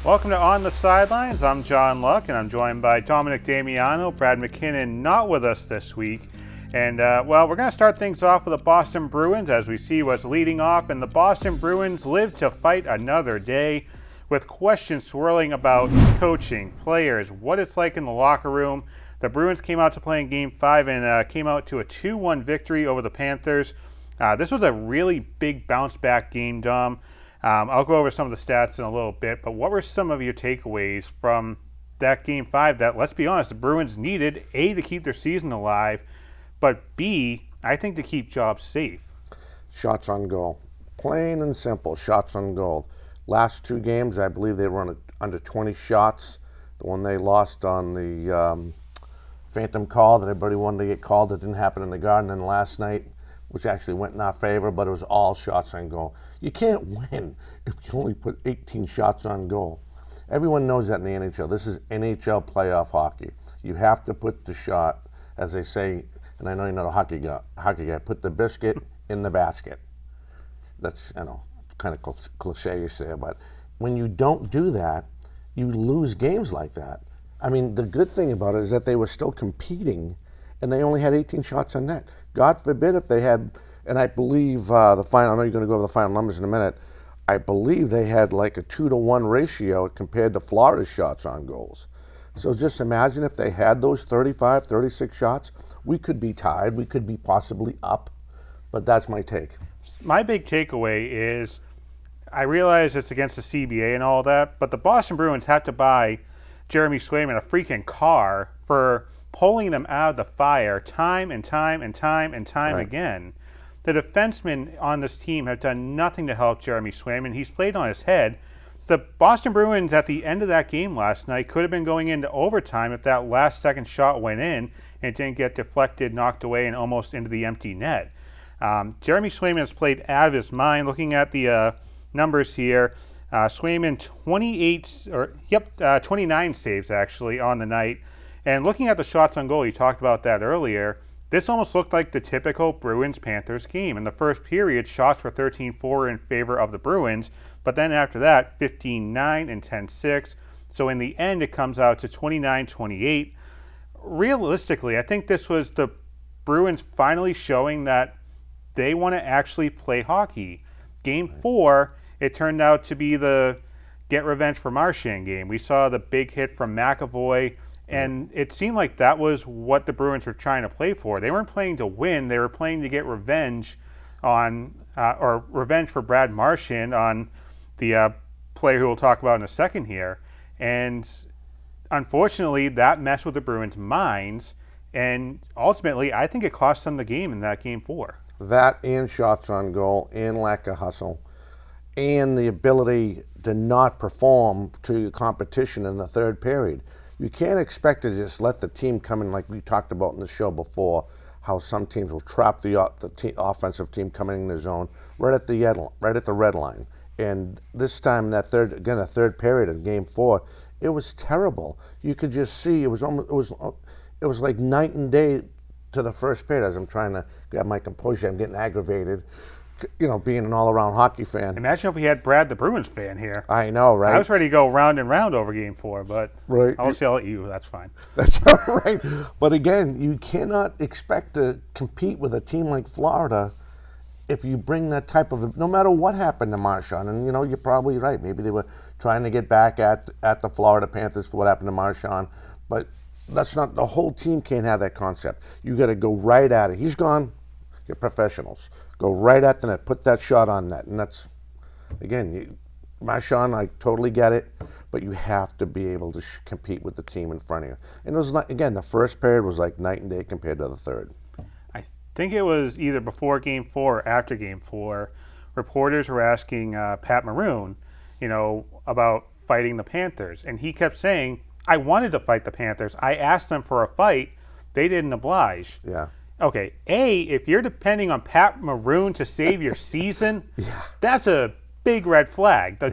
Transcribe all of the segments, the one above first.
Welcome to On the Sidelines. I'm John Luck, and I'm joined by Dominic Damiano, Brad McKinnon, not with us this week. And, we're going to start things off with the Boston Bruins as we see what's leading off. And the Boston Bruins live to fight another day with questions swirling about coaching, players, what it's like in the locker room. The Bruins came out to play in Game 5 and came out to a 2-1 victory over the Panthers. This was a really big bounce-back game, Dom. I'll go over some of the stats in a little bit, but what were some of your takeaways from that Game 5 that, let's be honest, the Bruins needed, A, to keep their season alive, but B, I think to keep jobs safe? Shots on goal. Plain and simple, shots on goal. Last two games, I believe they were under 20 shots. The one they lost on the phantom call that everybody wanted to get called, that didn't happen in the Garden. Then last night, which actually went in our favor, but it was all shots on goal. You can't win if you only put 18 shots on goal. Everyone knows that in the NHL. This is NHL playoff hockey. You have to put the shot, as they say, and I know you're not a hockey guy, put the biscuit in the basket. That's, kind of cliche-ish there, but when you don't do that, you lose games like that. I mean, the good thing about it is that they were still competing, and they only had 18 shots on net. God forbid if they had, and I believe the final, I know you're going to go over the final numbers in a minute, I believe they had like a 2-to-1 ratio compared to Florida's shots on goals. So just imagine if they had those 35, 36 shots, we could be tied, we could be possibly up, but that's my take. My big takeaway is, I realize it's against the CBA and all that, but the Boston Bruins have to buy Jeremy Swayman a freaking car for pulling them out of the fire time and time right. again. The defensemen on this team have done nothing to help Jeremy Swayman. He's played on his head. The Boston Bruins at the end of that game last night could have been going into overtime if that last second shot went in and it didn't get deflected, knocked away, and almost into the empty net. Jeremy Swayman has played out of his mind. Looking at the numbers here, Swayman 29 saves actually on the night. And looking at the shots on goal, you talked about that earlier, this almost looked like the typical Bruins-Panthers game. In the first period, shots were 13-4 in favor of the Bruins, but then after that, 15-9 and 10-6. So in the end, it comes out to 29-28. Realistically, I think this was the Bruins finally showing that they want to actually play hockey. Game 4, it turned out to be the get revenge for Marchand game. We saw the big hit from McAvoy, and it seemed like that was what the Bruins were trying to play for. They weren't playing to win. They were playing to get revenge on, or revenge for Brad Marchand on the player who we'll talk about in a second here. And unfortunately, that messed with the Bruins' minds, and ultimately, I think it cost them the game in that Game 4. That and shots on goal and lack of hustle and the ability to not perform to your competition in the third period. You can't expect to just let the team come in, like we talked about in the show before, how some teams will trap the offensive team coming in the zone right at the red line. And this time, that third period in Game 4, it was terrible. You could just see it was like night and day to the first period. As I'm trying to grab my composure, I'm getting aggravated. Being an all-around hockey fan. Imagine if we had Brad, the Bruins fan, here. I know, right? I was ready to go round and round over Game 4, but right. I'll yell at you. That's fine. That's all right. But again, you cannot expect to compete with a team like Florida if you bring that type of, no matter what happened to Marchand. And, you're probably right. Maybe they were trying to get back at the Florida Panthers for what happened to Marchand. But that's not, the whole team can't have that concept. You got to go right at it. He's gone. You're professionals. Go right at the net. Put that shot on net. And that's, again, Marchand, I totally get it, but you have to be able to compete with the team in front of you. And it was like, again, the first period was like night and day compared to the third. I think it was either before Game 4 or after Game 4. Reporters were asking Pat Maroon, about fighting the Panthers. And he kept saying, I wanted to fight the Panthers. I asked them for a fight. They didn't oblige. Yeah. Okay, if you're depending on Pat Maroon to save your season, that's a big red flag. The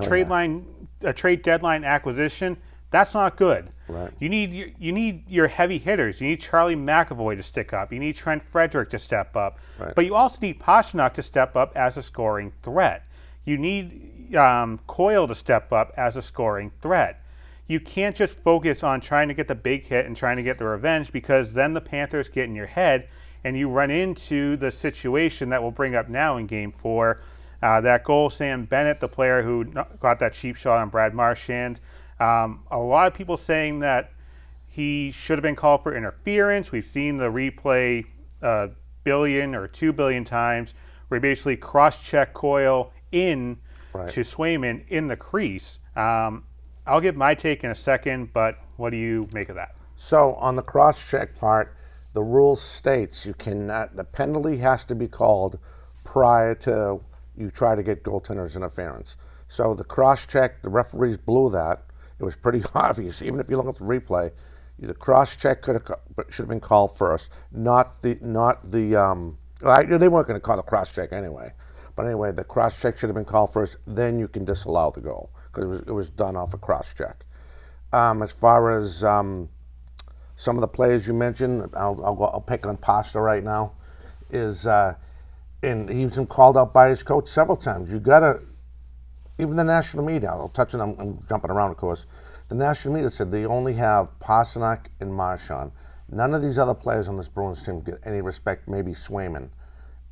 trade deadline acquisition, that's not good. Right. You need your heavy hitters. You need Charlie McAvoy to stick up. You need Trent Frederick to step up. Right. But you also need Pastrnak to step up as a scoring threat. You need Coyle to step up as a scoring threat. You can't just focus on trying to get the big hit and trying to get the revenge, because then the Panthers get in your head and you run into the situation that we'll bring up now in Game 4. That goal, Sam Bennett, the player who got that cheap shot on Brad Marchand. A lot of people saying that he should have been called for interference. We've seen the replay a billion or 2 billion times where he basically cross-check Coyle in to Swayman in the crease. I'll give my take in a second, but what do you make of that? So on the cross-check part, the rule states you cannot, the penalty has to be called prior to you try to get goaltender's interference. So the cross-check, the referees blew that. It was pretty obvious. Even if you look at the replay, the cross-check should have been called first, not the. They weren't going to call the cross-check anyway. But anyway, the cross-check should have been called first. Then you can disallow the goal because it was done off a cross-check. As far as some of the players you mentioned, I'll pick on Pasta right now. And he's been called out by his coach several times. You gotta. Even the national media, I'll touch on, I'm jumping around, of course. The national media said they only have Pastrnak and Marchand. None of these other players on this Bruins team get any respect, maybe Swayman.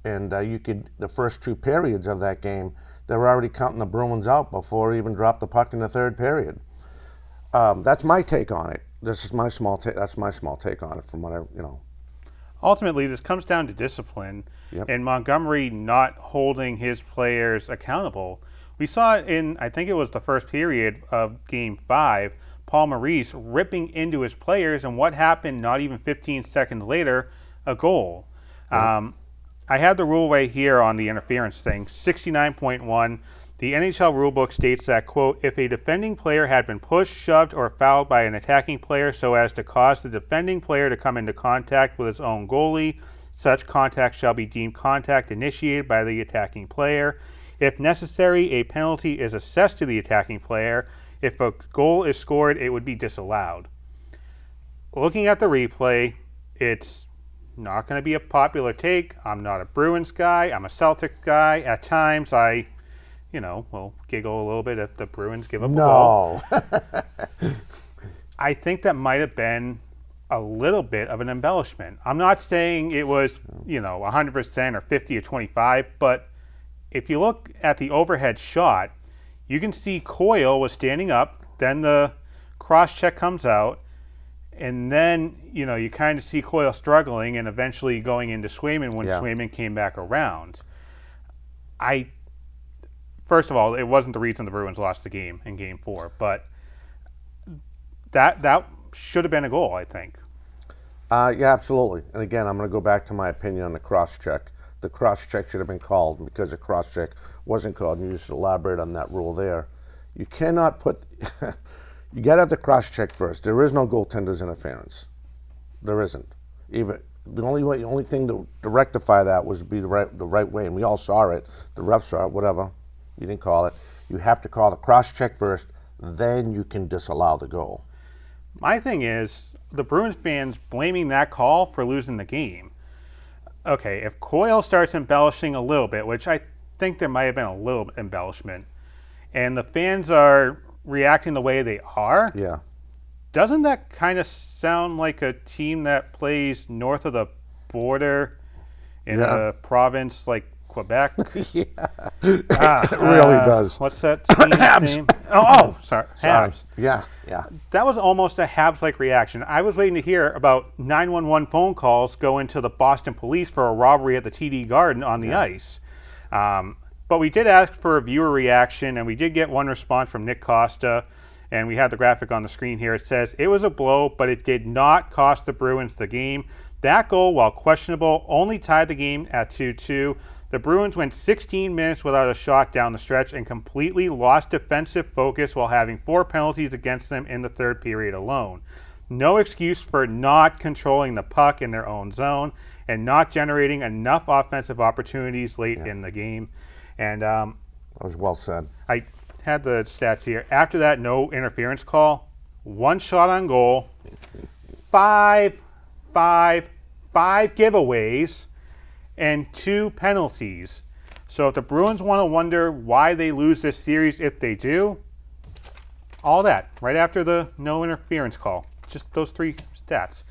And the first 2 periods of that game, they were already counting the Bruins out before he even dropped the puck in the third period. That's my take on it. That's my small take on it from what Ultimately, this comes down to discipline and Montgomery not holding his players accountable. We saw it in, I think it was the first period of Game 5, Paul Maurice ripping into his players, and what happened not even 15 seconds later, a goal. I had the rule right here on the interference thing, 69.1. The NHL rulebook states that, quote, if a defending player had been pushed, shoved, or fouled by an attacking player so as to cause the defending player to come into contact with his own goalie, such contact shall be deemed contact initiated by the attacking player. If necessary, a penalty is assessed to the attacking player. If a goal is scored, it would be disallowed. Looking at the replay, it's not going to be a popular take. I'm not a Bruins guy. I'm a Celtics guy. At times, I will giggle a little bit if the Bruins give up a goal. I think that might have been a little bit of an embellishment. I'm not saying it was, 100% or 50 or 25, but if you look at the overhead shot, you can see Coyle was standing up, then the cross-check comes out, and then, you kind of see Coyle struggling and eventually going into Swayman when Swayman came back around. First of all, it wasn't the reason the Bruins lost the game in Game 4, but that should have been a goal, I think. Yeah, absolutely. And again, I'm going to go back to my opinion on the cross-check. The cross-check should have been called because the cross-check wasn't called, and you just elaborate on that rule there. You cannot put... you got to have the cross-check first. There is no goaltender's interference. There isn't. Even the only thing to rectify that was be the right way, and we all saw it. The refs saw it, whatever. You didn't call it. You have to call the cross-check first, then you can disallow the goal. My thing is, the Bruins fans blaming that call for losing the game. Okay, if Coyle starts embellishing a little bit, which I think there might have been a little embellishment, and the fans are reacting the way they are, doesn't that kind of sound like a team that plays north of the border in a province like Quebec? It really does. What's that team's name? Sorry. Habs. Yeah. That was almost a Habs-like reaction. I was waiting to hear about 911 phone calls going to the Boston police for a robbery at the TD Garden on the ice. But we did ask for a viewer reaction, and we did get one response from Nick Costa, and we had the graphic on the screen here. It says, it was a blow, but it did not cost the Bruins the game. That goal, while questionable, only tied the game at 2-2. The Bruins went 16 minutes without a shot down the stretch and completely lost defensive focus while having 4 penalties against them in the third period alone. No excuse for not controlling the puck in their own zone and not generating enough offensive opportunities late in the game. And that was well said. I had the stats here. After that no interference call, 1 shot on goal, 5 giveaways, and 2 penalties. So if the Bruins want to wonder why they lose this series, if they do, all that right after the no interference call. Just those three stats.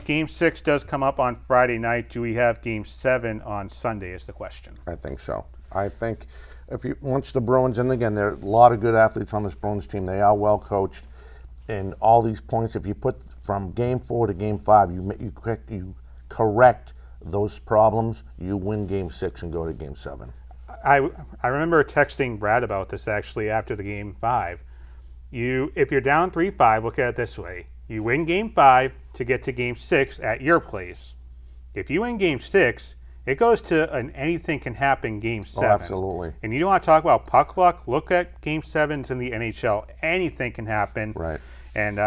Game 6 does come up on Friday night. Do we have Game 7 on Sunday is the question. I think so. I think once the Bruins, and again, there are a lot of good athletes on this Bruins team. They are well coached. And all these points, if you put from Game 4 to Game 5, you correct those problems, you win Game 6 and go to Game 7. I remember texting Brad about this actually after the Game 5. If you're down 3-5, look at it this way. You win Game 5 to get to Game 6 at your place. If you win Game 6, it goes to an anything can happen Game 7. Oh, absolutely. And you don't want to talk about puck luck? Look at Game 7s in the NHL. Anything can happen. Right. And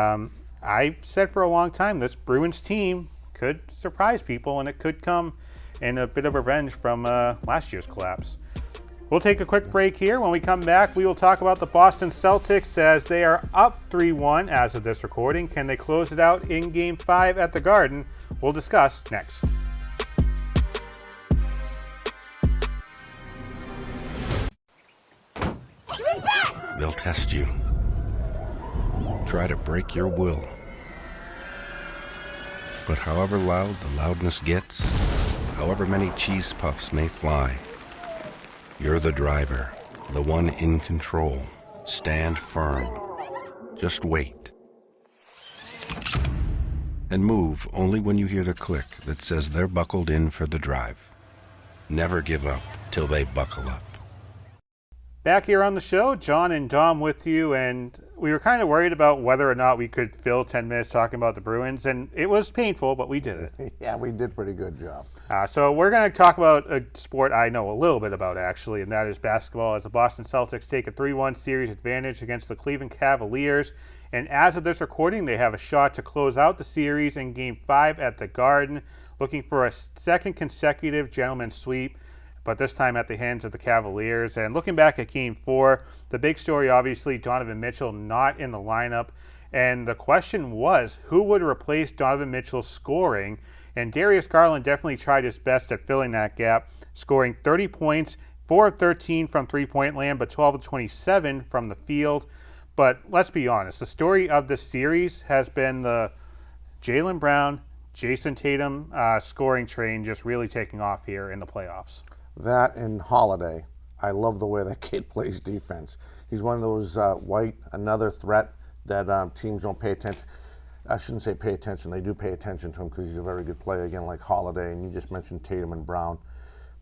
I said for a long time this Bruins team could surprise people, and it could come in a bit of revenge from last year's collapse. We'll take a quick break here. When we come back, we will talk about the Boston Celtics as they are up 3-1 as of this recording. Can they close it out in Game 5 at the Garden? We'll discuss next. They'll test you. Try to break your will. But however loud the loudness gets, however many cheese puffs may fly, you're the driver, the one in control. Stand firm. Just wait. And move only when you hear the click that says they're buckled in for the drive. Never give up till they buckle up. Back here on the show, John and Dom with you, and we were kind of worried about whether or not we could fill 10 minutes talking about the Bruins, and it was painful, but we did it. Yeah, we did a pretty good job. So we're going to talk about a sport I know a little bit about, actually, and that is basketball, as the Boston Celtics take a 3-1 series advantage against the Cleveland Cavaliers. And as of this recording, they have a shot to close out the series in Game 5 at the Garden, looking for a second consecutive gentleman's sweep, but this time at the hands of the Cavaliers. And looking back at Game 4, the big story, obviously, Donovan Mitchell not in the lineup. And the question was, who would replace Donovan Mitchell's scoring? And Darius Garland definitely tried his best at filling that gap, scoring 30 points, 4 of 13 from three-point land, but 12 of 27 from the field. But let's be honest, the story of this series has been the Jaylen Brown, Jason Tatum scoring train just really taking off here in the playoffs. That and Holiday. I love the way that kid plays defense. He's one of those another threat that teams don't pay attention. I shouldn't say pay attention. They do pay attention to him because he's a very good player, again, like Holiday, and you just mentioned Tatum and Brown.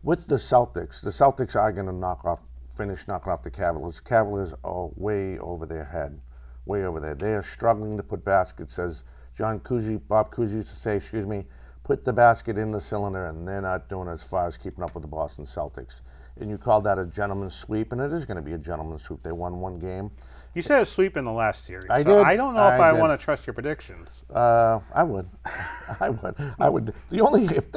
With the Celtics are going to finish knocking off the Cavaliers. The Cavaliers are way over their head, way over there. They are struggling to put baskets, as Bob Cousy used to say, put the basket in the cylinder, and they're not doing as far as keeping up with the Boston Celtics. And you call that a gentleman's sweep, and it is going to be a gentleman's sweep. They won one game. You said a sweep in the last series. I so did. I don't know if I want to trust your predictions. I would. I would. If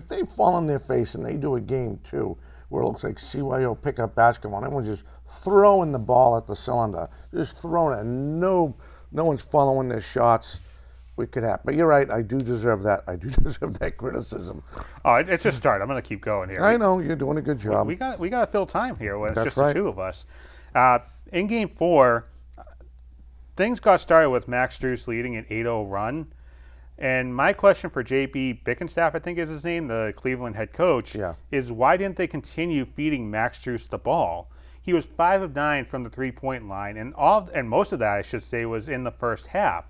they fall on their face and they do a game 2 where it looks like CYO pick up basketball and everyone's just throwing the ball at the cylinder, just throwing it, and no one's following their shots, we could have. But you're right. I do deserve that. I do deserve that criticism. Oh, it's just start. I'm going to keep going here. I know you're doing a good job. We got to fill time here when it's That's just right. the two of us. In Game 4, things got started with Max Strus leading an 8-0 run. And my question for JB Bickenstaff, I think is his name, the Cleveland head coach, is why didn't they continue feeding Max Strus the ball? He was 5 of 9 from the three-point line, and most of that, I should say, was in the first half.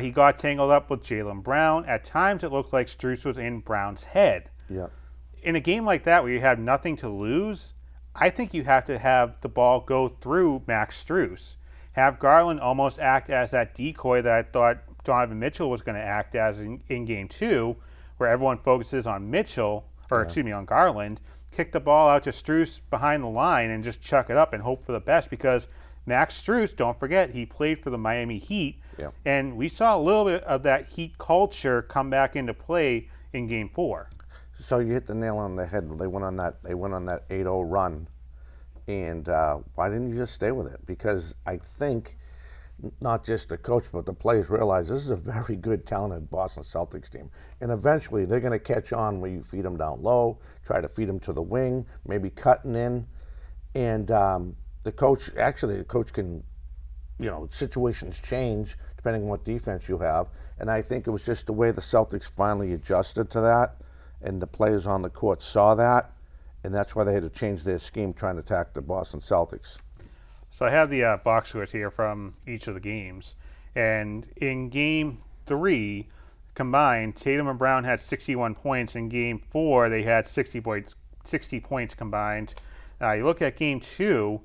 He got tangled up with Jaylen Brown. At times, it looked like Strus was in Brown's head. Yeah. In a game like that where you have nothing to lose, I think you have to have the ball go through Max Strus. Have Garland almost act as that decoy that I thought Donovan Mitchell was going to act as in Game 2, where everyone focuses on on Garland. Kick the ball out to Strus behind the line and just chuck it up and hope for the best, because Max Strus, don't forget, he played for the Miami Heat, and we saw a little bit of that Heat culture come back into play in Game 4. So you hit the nail on the head. They went on that 8-0 run, and why didn't you just stay with it? Because I think not just the coach, but the players realize this is a very good, talented Boston Celtics team. And eventually they're going to catch on where you feed them down low, try to feed them to the wing, maybe cutting in. And the coach can, situations change depending on what defense you have. And I think it was just the way the Celtics finally adjusted to that, and the players on the court saw that, and that's why they had to change their scheme trying to attack the Boston Celtics. So I have the box scores here from each of the games. And in Game 3, combined, Tatum and Brown had 61 points. In Game 4, they had 60 points combined. You look at Game 2,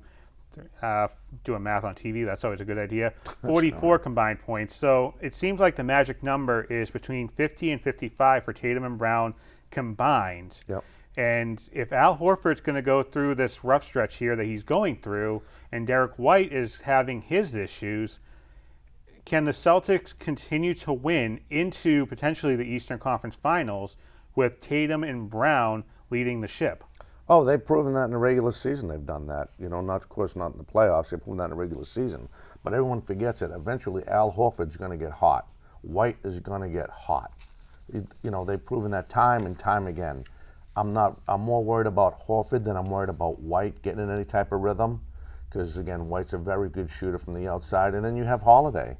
doing math on TV, that's always a good idea, 44 combined points. So it seems like the magic number is between 50 and 55 for Tatum and Brown combined. Yep. And if Al Horford's going to go through this rough stretch here that he's going through, and Derek White is having his issues, can the Celtics continue to win into potentially the Eastern Conference Finals with Tatum and Brown leading the ship? Oh, they've proven that in the regular season. They've done that. Of course, not in the playoffs. They've proven that in the regular season. But everyone forgets it. Eventually, Al Horford's going to get hot. White is going to get hot. They've proven that time and time again. I'm more worried about Horford than I'm worried about White getting in any type of rhythm, because again, White's a very good shooter from the outside, and then you have Holiday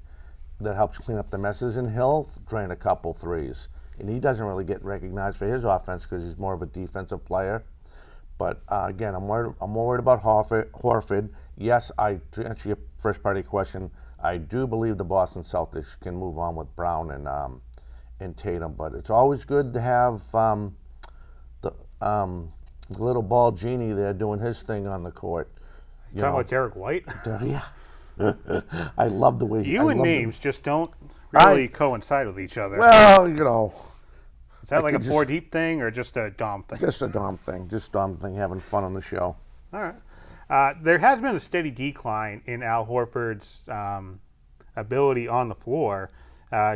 that helps clean up the messes, and he'll drain a couple threes. And he doesn't really get recognized for his offense because he's more of a defensive player. But again, I'm more worried about Horford. Yes, to answer your first part of your question, I do believe the Boston Celtics can move on with Brown and Tatum. But it's always good to have the little ball genie there doing his thing on the court. Talking about Derek White? Yeah. I love the way names just don't really coincide with each other. Well, is that like a four deep thing or just a Dom thing? Just a Dom thing. Just Dom thing, having fun on the show. All right. There has been a steady decline in Al Horford's ability on the floor.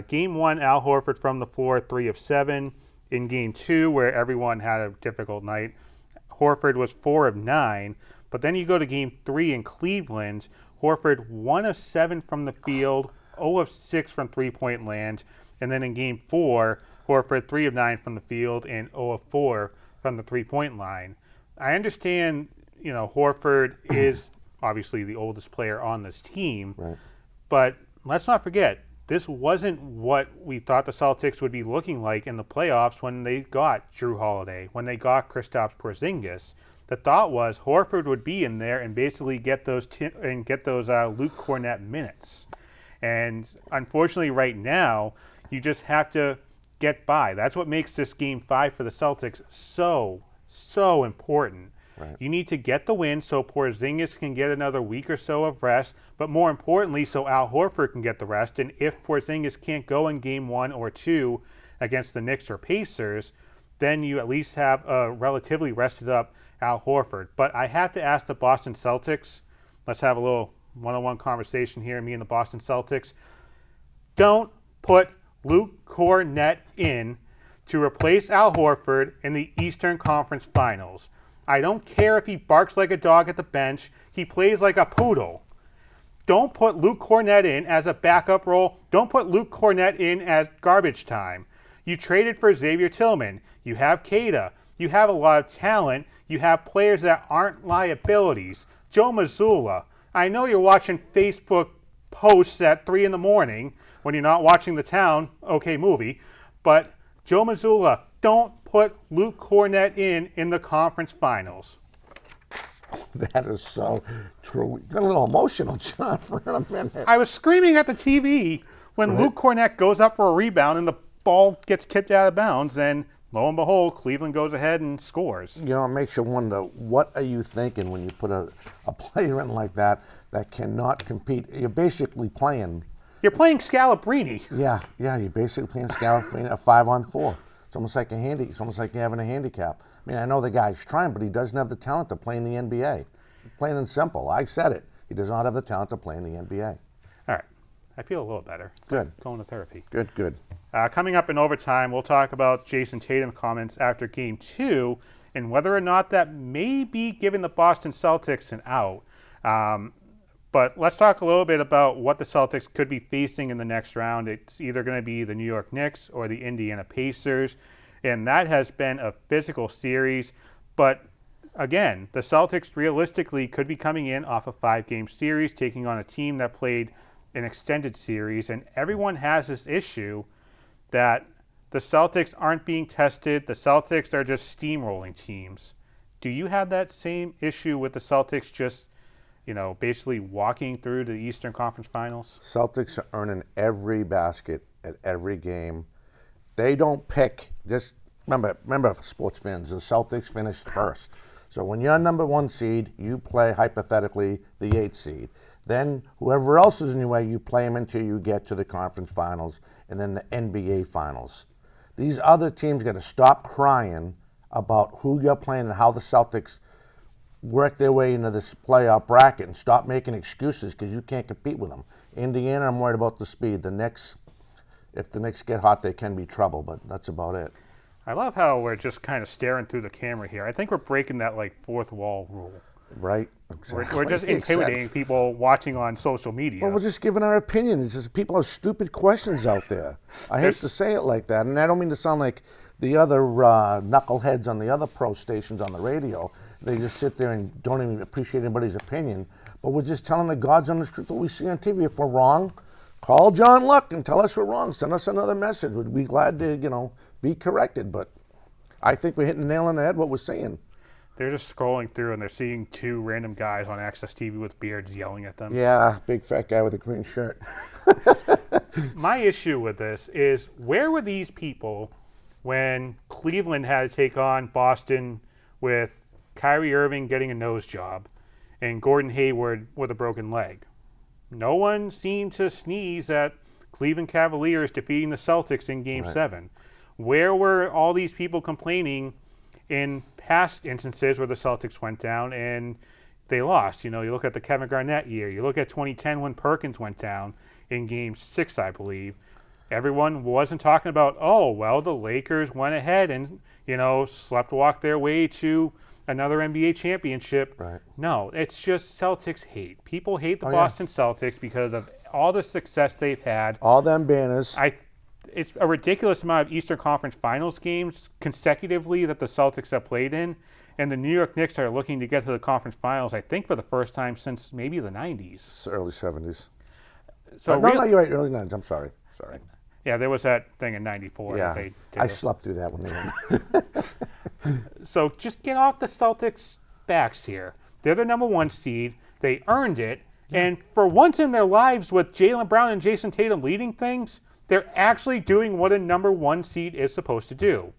Game 1, Al Horford from the floor, 3 of 7. In Game 2, where everyone had a difficult night, Horford was 4 of 9. But then you go to Game 3 in Cleveland, Horford 1 of 7 from the field, 0 of 6 from three-point land. And then in Game 4, Horford 3 of 9 from the field and 0 of 4 from the three-point line. I understand, Horford is obviously the oldest player on this team, right. But let's not forget, this wasn't what we thought the Celtics would be looking like in the playoffs when they got Drew Holiday, when they got Kristaps Porzingis. The thought was Horford would be in there and basically get those Luke Cornett minutes. And unfortunately, right now, you just have to get by. That's what makes this Game 5 for the Celtics so important. Right. You need to get the win so Porzingis can get another week or so of rest, but more importantly, so Al Horford can get the rest. And if Porzingis can't go in Game 1 or 2 against the Knicks or Pacers, then you at least have a relatively rested up Al Horford. But I have to ask the Boston Celtics, let's have a little one-on-one conversation here, me and the Boston Celtics. Don't put Luke Cornett in to replace Al Horford in the Eastern Conference Finals. I don't care if he barks like a dog at the bench. He plays like a poodle. Don't put Luke Cornett in as a backup role. Don't put Luke Cornett in as garbage time. You traded for Xavier Tillman. You have Keita. You have a lot of talent. You have players that aren't liabilities. Joe Mazzulla. I know you're watching Facebook posts at 3 in the morning when you're not watching the Town movie, but Joe Mazzulla, don't put Luke Cornett in the conference finals. That is so true. You got a little emotional, John, for a minute. I was screaming at the TV when Luke Cornett goes up for a rebound and the ball gets tipped out of bounds, and lo and behold, Cleveland goes ahead and scores. It makes you wonder, what are you thinking when you put a player in like that cannot compete? You're basically playing. You're playing Scalabrine. Yeah, you're basically playing Scalabrine a 5-on-4. It's almost like It's almost like you're having a handicap. I mean, I know the guy's trying, but he doesn't have the talent to play in the NBA. Plain and simple. I said it. He does not have the talent to play in the NBA. All right. I feel a little better. It's good. Like going to therapy. Good. Coming up in overtime, we'll talk about Jason Tatum comments after Game 2 and whether or not that may be giving the Boston Celtics an out. But let's talk a little bit about what the Celtics could be facing in the next round. It's either going to be the New York Knicks or the Indiana Pacers, and that has been a physical series. But again, the Celtics realistically could be coming in off a 5-game series, taking on a team that played an extended series, and everyone has this issue that the Celtics aren't being tested. The Celtics are just steamrolling teams. Do you have that same issue with the Celtics just, basically walking through to the Eastern Conference Finals? Celtics are earning every basket at every game. They don't pick. Just remember, sports fans, the Celtics finished first. So when you're number 1 seed, you play hypothetically the 8th seed. Then whoever else is in your way, you play them until you get to the conference finals and then the NBA finals. These other teams got to stop crying about who you're playing and how the Celtics work their way into this playoff bracket and stop making excuses because you can't compete with them. Indiana, I'm worried about the speed. The Knicks, if the Knicks get hot, they can be trouble, but that's about it. I love how we're just kind of staring through the camera here. I think we're breaking that fourth wall rule. Right. Exactly. We're just intimidating people watching on social media. Well, we're just giving our opinion. It's just people have stupid questions out there. I hate to say it like that, and I don't mean to sound like the other knuckleheads on the other pro stations on the radio. They just sit there and don't even appreciate anybody's opinion. But we're just telling the God's honest truth what we see on TV. If we're wrong, call John Luck and tell us we're wrong. Send us another message. We'd be glad to, be corrected. But I think we're hitting the nail on the head what we're saying. They're just scrolling through and they're seeing 2 random guys on Access TV with beards yelling at them. Yeah, big fat guy with a green shirt. My issue with this is, where were these people when Cleveland had to take on Boston with Kyrie Irving getting a nose job and Gordon Hayward with a broken leg? No one seemed to sneeze at Cleveland Cavaliers defeating the Celtics in Game 7. Where were all these people complaining in past instances where the Celtics went down and they lost? You look at the Kevin Garnett year. You look at 2010 when Perkins went down in Game 6, I believe. Everyone wasn't talking about, the Lakers went ahead and, sleptwalked their way to another NBA championship. Right. No, it's just Celtics hate. People hate the Boston Celtics because of all the success they've had. All them banners. It's a ridiculous amount of Eastern Conference Finals games consecutively that the Celtics have played in, and the New York Knicks are looking to get to the conference finals, I think, for the first time since maybe the 90s. It's early 70s. So no, you're right, early 90s. I'm sorry. Yeah, there was that thing in 94. Yeah, that they did. I slept through that one. So just get off the Celtics' backs here. They're the number 1 seed. They earned it. And for once in their lives, with Jaylen Brown and Jason Tatum leading things, they're actually doing what a number 1 seed is supposed to do.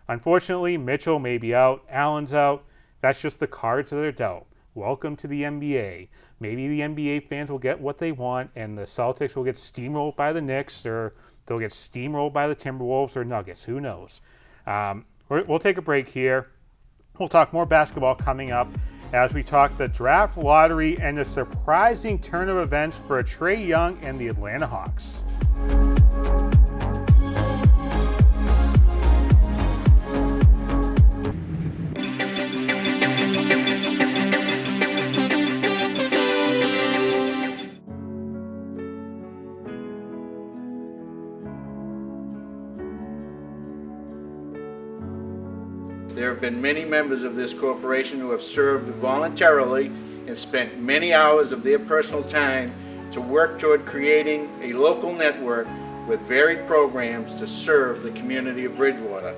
Unfortunately, Mitchell may be out. Allen's out. That's just the cards that they're dealt. Welcome to the NBA. Maybe the NBA fans will get what they want, and the Celtics will get steamrolled by the Knicks, or they'll get steamrolled by the Timberwolves or Nuggets. Who knows? We'll take a break here. We'll talk more basketball coming up as we talk the draft lottery and the surprising turn of events for Trae Young and the Atlanta Hawks. There have been many members of this corporation who have served voluntarily and spent many hours of their personal time to work toward creating a local network with varied programs to serve the community of Bridgewater.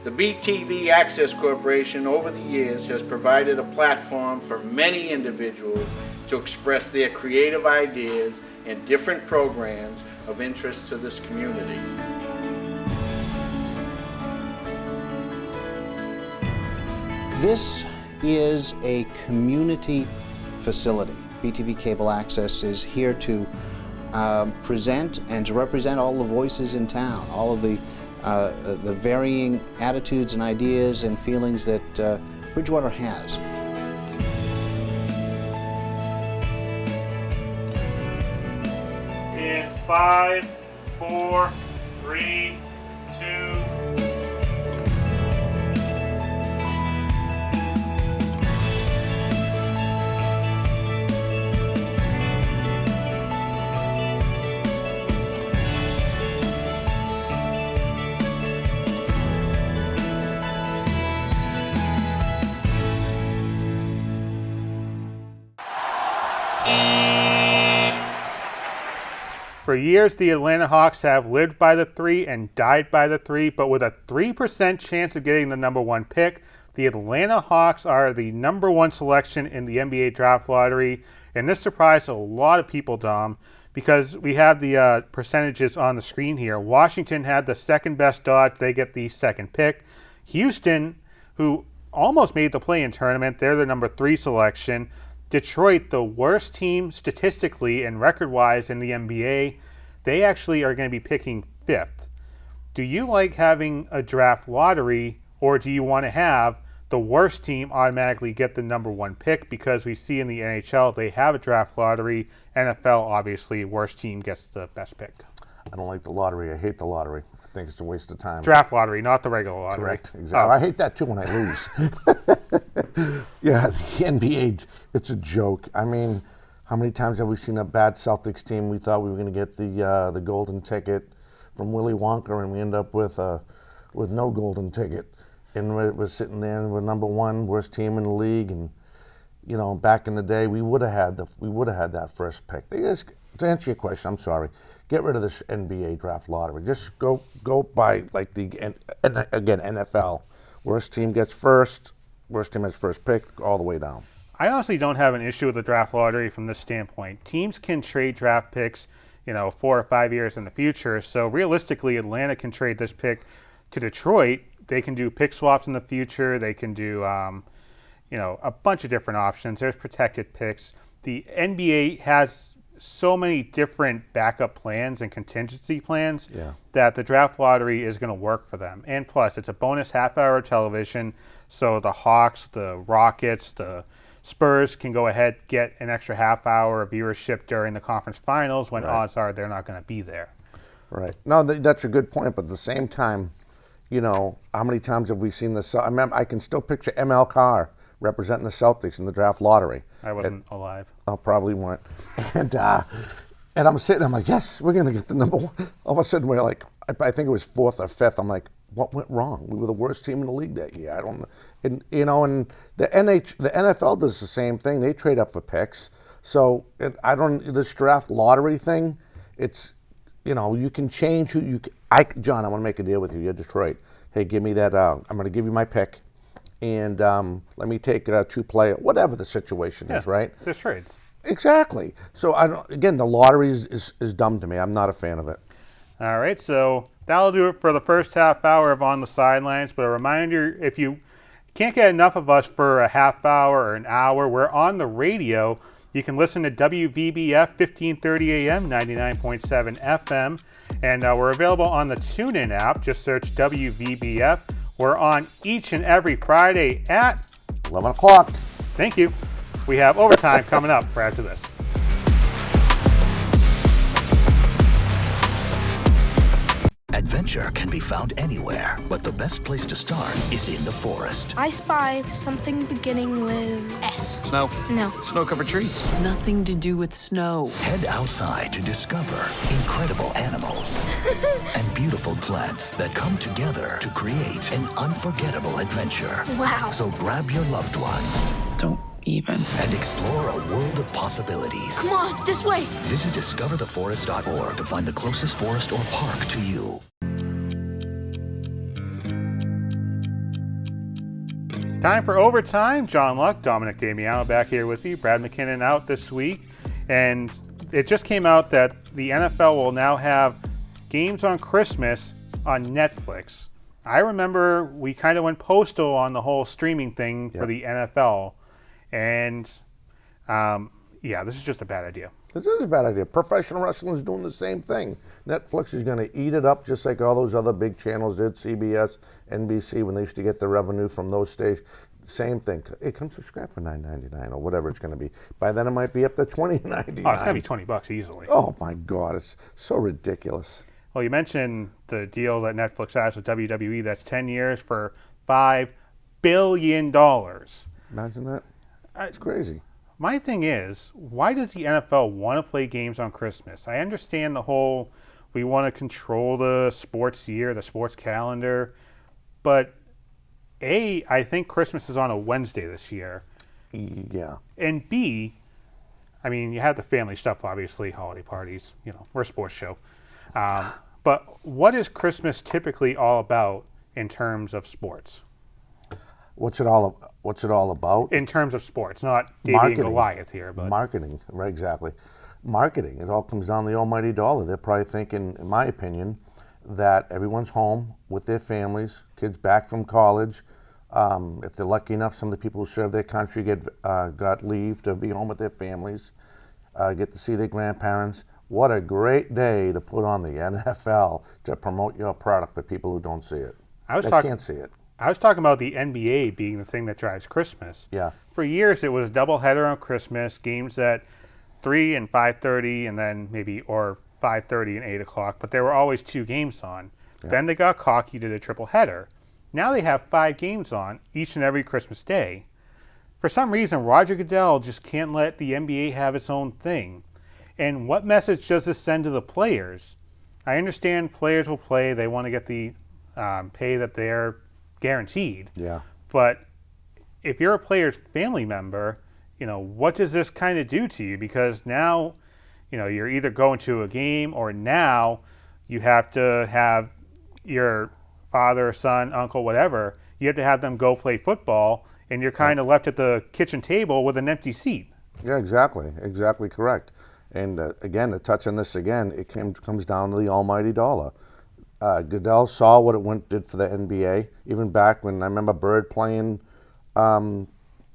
The BTV Access Corporation over the years has provided a platform for many individuals to express their creative ideas and different programs of interest to this community. This is a community facility. BTV Cable Access is here to present and to represent all the voices in town, all of the varying attitudes and ideas and feelings that Bridgewater has. In 5, 4, 3, 2. For years, the Atlanta Hawks have lived by the 3 and died by the 3, but with a 3% chance of getting the number 1 pick, the Atlanta Hawks are the number 1 selection in the NBA draft lottery. And this surprised a lot of people, Dom, because we have the percentages on the screen here. Washington had the second best odds. They get the 2nd pick. Houston, who almost made the play-in tournament, they're the number 3 selection. Detroit, the worst team statistically and record-wise in the NBA, they actually are going to be picking 5th. Do you like having a draft lottery, or do you want to have the worst team automatically get the number 1 pick? Because we see in the NHL they have a draft lottery. NFL, obviously, worst team gets the best pick. I don't like the lottery. I hate the lottery. I think it's a waste of time. Draft lottery, not the regular lottery. Correct. Exactly. I hate that too when I lose. Yeah, the NBA, it's a joke. I mean, how many times have we seen a bad Celtics team? We thought we were going to get the golden ticket from Willy Wonka, and we end up with no golden ticket. And we're sitting there, and we're number 1 worst team in the league. And you know, back in the day, we would have had that first pick. To answer your question, I'm sorry. Get rid of this NBA draft lottery. Just go by like again NFL. Worst team gets first. Worst team has first pick all the way down. I honestly don't have an issue with the draft lottery from this standpoint. Teams can trade draft picks, 4 or 5 years in the future. So realistically, Atlanta can trade this pick to Detroit. They can do pick swaps in the future. They can do, a bunch of different options. There's protected picks. The NBA has so many different backup plans and contingency plans that the draft lottery is going to work for them. And plus, it's a bonus half-hour television, so the Hawks, the Rockets, the Spurs can go ahead, get an extra half-hour of viewership during the conference finals when odds are they're not going to be there. Right. No, that's a good point, but at the same time, how many times have we seen this? I remember, I can still picture ML Carr representing the Celtics in the draft lottery. I wasn't alive. I probably weren't. And I'm sitting, I'm like, yes, we're going to get the number 1. All of a sudden, we're like, I think it was 4th or 5th. I'm like, what went wrong? We were the worst team in the league that year. I don't know. And, and the NFL does the same thing. They trade up for picks. So this draft lottery thing, it's, you can change who you – John, I want to make a deal with you. You're Detroit. Hey, give me that I'm going to give you my pick. And let me take 2 players, whatever the situation is, right? There's trades. Exactly. So, the lottery is dumb to me. I'm not a fan of it. All right, so that'll do it for the first half hour of On the Sidelines. But a reminder, if you can't get enough of us for a half hour or an hour, we're on the radio. You can listen to WVBF 1530 AM, 99.7 FM. And we're available on the TuneIn app. Just search WVBF. We're on each and every Friday at 11 o'clock. Thank you. We have overtime coming up right after this. Adventure can be found anywhere, but the best place to start is in the forest. I spy something beginning with S. Snow? No. Snow-covered trees? Nothing to do with snow. Head outside to discover incredible animals and beautiful plants that come together to create an unforgettable adventure. Wow. So grab your loved ones. Don't even. And explore a world of possibilities. Come on, this way. Visit discovertheforest.org to find the closest forest or park to you. Time for overtime. John Luck, Dominic Damiano back here with me. Brad McKinnon out this week. And it just came out that the NFL will now have games on Christmas on Netflix. I remember we kind of went postal on the whole streaming thing for the NFL. And, this is just a bad idea. This is a bad idea. Professional wrestling is doing the same thing. Netflix is going to eat it up just like all those other big channels did, CBS, NBC, when they used to get the revenue from those stations. Same thing. Hey, come subscribe for $9.99 or whatever it's going to be. By then it might be up to $20.99. Oh, it's going to be $20 easily. Oh, my God. It's so ridiculous. Well, you mentioned the deal that Netflix has with WWE. That's 10 years for $5 billion. Imagine that. It's crazy. My thing is, why does the NFL want to play games on Christmas? I understand the whole, we want to control the sports year, the sports calendar, but I think Christmas is on a Wednesday this year. Yeah. And B, I mean, you have the family stuff, obviously, holiday parties. We're a sports show. But what is Christmas typically all about in terms of sports? What's it all about? In terms of sports, not David and Goliath here, but marketing, right? Exactly, marketing. It all comes down to the almighty dollar. They're probably thinking, in my opinion, that everyone's home with their families, kids back from college. If they're lucky enough, some of the people who serve their country got leave to be home with their families, get to see their grandparents. What a great day to put on the NFL to promote your product for people who don't see it. Can't see it. I was talking about the NBA being the thing that drives Christmas. Yeah. For years, it was a doubleheader on Christmas, games at 3 and 5:30, and then or 5:30 and 8 o'clock, but there were always 2 games on. Yeah. Then they got cocky to the triple header. Now they have 5 games on each and every Christmas day. For some reason, Roger Goodell just can't let the NBA have its own thing. And what message does this send to the players? I understand players will play. They want to get the pay that they're guaranteed. Yeah. But if you're a player's family member, what does this kind of do to you? Because now, you're either going to a game or now you have to have your father, son, uncle, whatever, you have to have them go play football, and you're kind of left at the kitchen table with an empty seat. Yeah, exactly. Exactly correct. And again, to touch on this again, it comes down to the almighty dollar. Goodell saw what it did for the NBA, even back when I remember Bird playing playing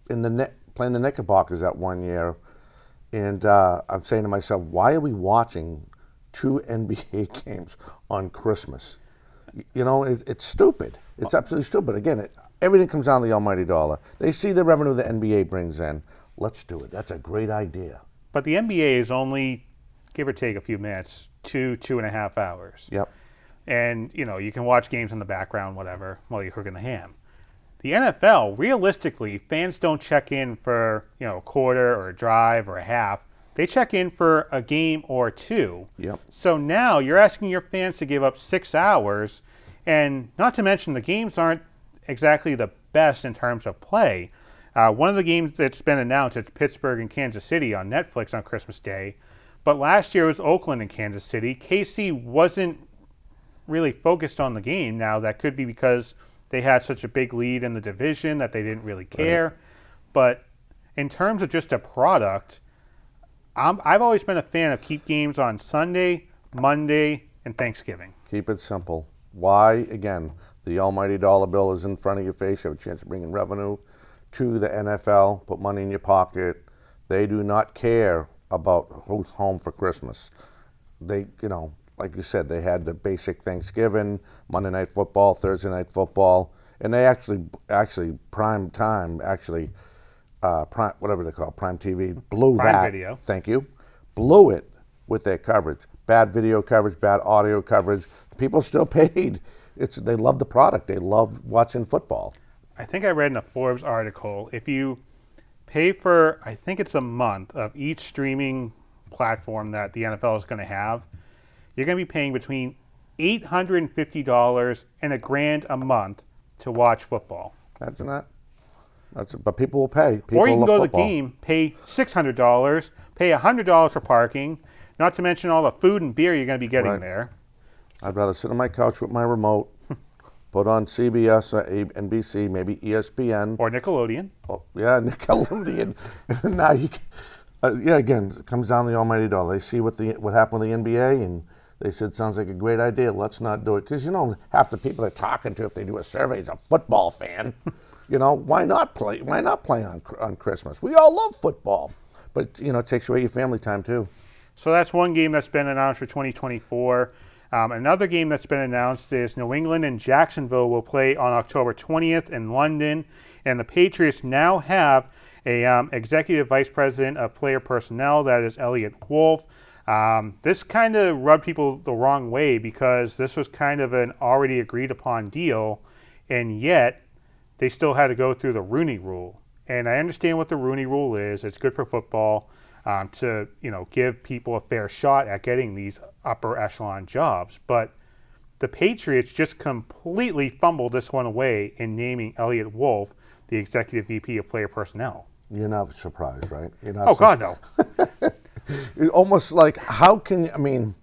the Knickerbockers that one year. And I'm saying to myself, why are we watching 2 NBA games on Christmas? It's stupid. It's absolutely stupid. Again, everything comes down to the almighty dollar. They see the revenue the NBA brings in. Let's do it. That's a great idea. But the NBA is only, give or take a few minutes, 2.5 hours. Yep. And, you can watch games in the background, whatever, while you're cooking the ham. The NFL, realistically, fans don't check in for, a quarter or a drive or a half. They check in for a game or 2. Yep. So now you're asking your fans to give up 6 hours, and not to mention the games aren't exactly the best in terms of play. One of the games that's been announced is Pittsburgh and Kansas City on Netflix on Christmas Day. But last year it was Oakland and Kansas City. KC wasn't really focused on the game. Now, that could be because they had such a big lead in the division that they didn't really care. Right. But in terms of just a product, I've always been a fan of keep games on Sunday, Monday, and Thanksgiving. Keep it simple. Why? Again, the almighty dollar bill is in front of your face. You have a chance of bringing revenue to the NFL, put money in your pocket. They do not care about who's home for Christmas. They, like you said, they had the basic Thanksgiving, Monday Night Football, Thursday Night Football, and they actually prime time, whatever they call it, Prime TV, blew Prime that. Video. Thank you. Blew it with their coverage. Bad video coverage, bad audio coverage. People still paid. They love the product. They love watching football. I think I read in a Forbes article, if you pay for, I think it's a month of each streaming platform that the NFL is going to have, you're going to be paying between $850 and $1,000 a month to watch football. Imagine that. But people will pay. People or you can go to the football. game, pay $600, pay $100 for parking, not to mention all the food and beer you're going to be getting there. I'd rather sit on my couch with my remote, put on CBS or NBC, maybe ESPN. Or Nickelodeon. Oh, yeah, Nickelodeon. Now again, it comes down to the almighty dollar. They see what happened with the NBA, and they said, sounds like a great idea. Let's not do it. Because, half the people they're talking to, if they do a survey, is a football fan. Why not play? Why not play on Christmas? We all love football. But, it takes away your family time, too. So that's one game that's been announced for 2024. Another game that's been announced is New England and Jacksonville will play on October 20th in London. And the Patriots now have a executive vice president of player personnel, that is Elliot Wolf. This kind of rubbed people the wrong way because this was kind of an already agreed upon deal, and yet they still had to go through the Rooney Rule. And I understand what the Rooney Rule is. It's good for football to give people a fair shot at getting these upper echelon jobs. But the Patriots just completely fumbled this one away in naming Elliot Wolf the executive VP of player personnel. You're not surprised, right? You're not Oh, God, no. It's almost like, how can you, I mean,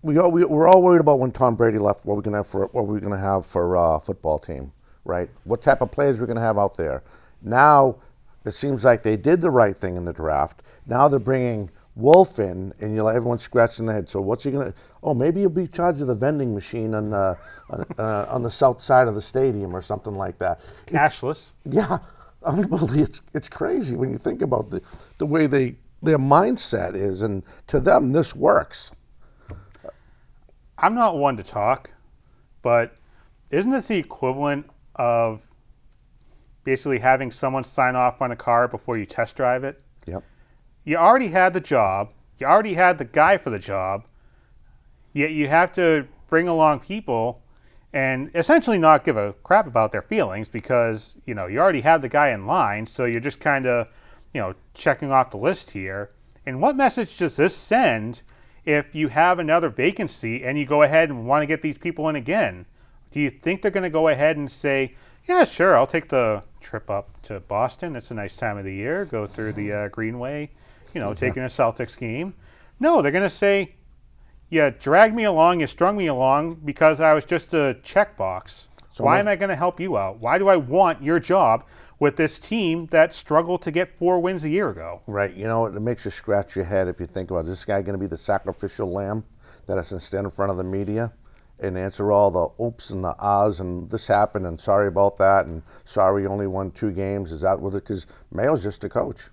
we're all worried about when Tom Brady left, what we're going to have for a football team, right? What type of players we're going to have out there. Now, it seems like they did the right thing in the draft. Now they're bringing Wolf in, and everyone's scratching their head. So what's he going to? Oh, maybe he'll be in charge of the vending machine on the south side of the stadium or something like that. Cashless. Yeah, unbelievable. It's crazy when you think about the way their mindset is, and to them this works. I'm not one to talk, but isn't this the equivalent of basically having someone sign off on a car before you test drive it? Yep. You already had the job. You already had the guy for the job. Yet you have to bring along people and essentially not give a crap about their feelings because, you already had the guy in line. So you're just kind of, checking off the list here. And what message does this send if you have another vacancy and you go ahead and want to get these people in again? Do you think they're going to go ahead and say, yeah, sure, I'll take the trip up to Boston. It's a nice time of the year. Go through the Greenway, taking a Celtics game. No, they're going to say, you dragged me along, you strung me along because I was just a checkbox. Why am I going to help you out? Why do I want your job with this team that struggled to get 4 wins a year ago? Right. It makes you scratch your head if you think about, is this guy going to be the sacrificial lamb that has to stand in front of the media and answer all the oops and the ahs and this happened and sorry about that and sorry only won 2 games? Is that what it? Because Mayo's just a coach.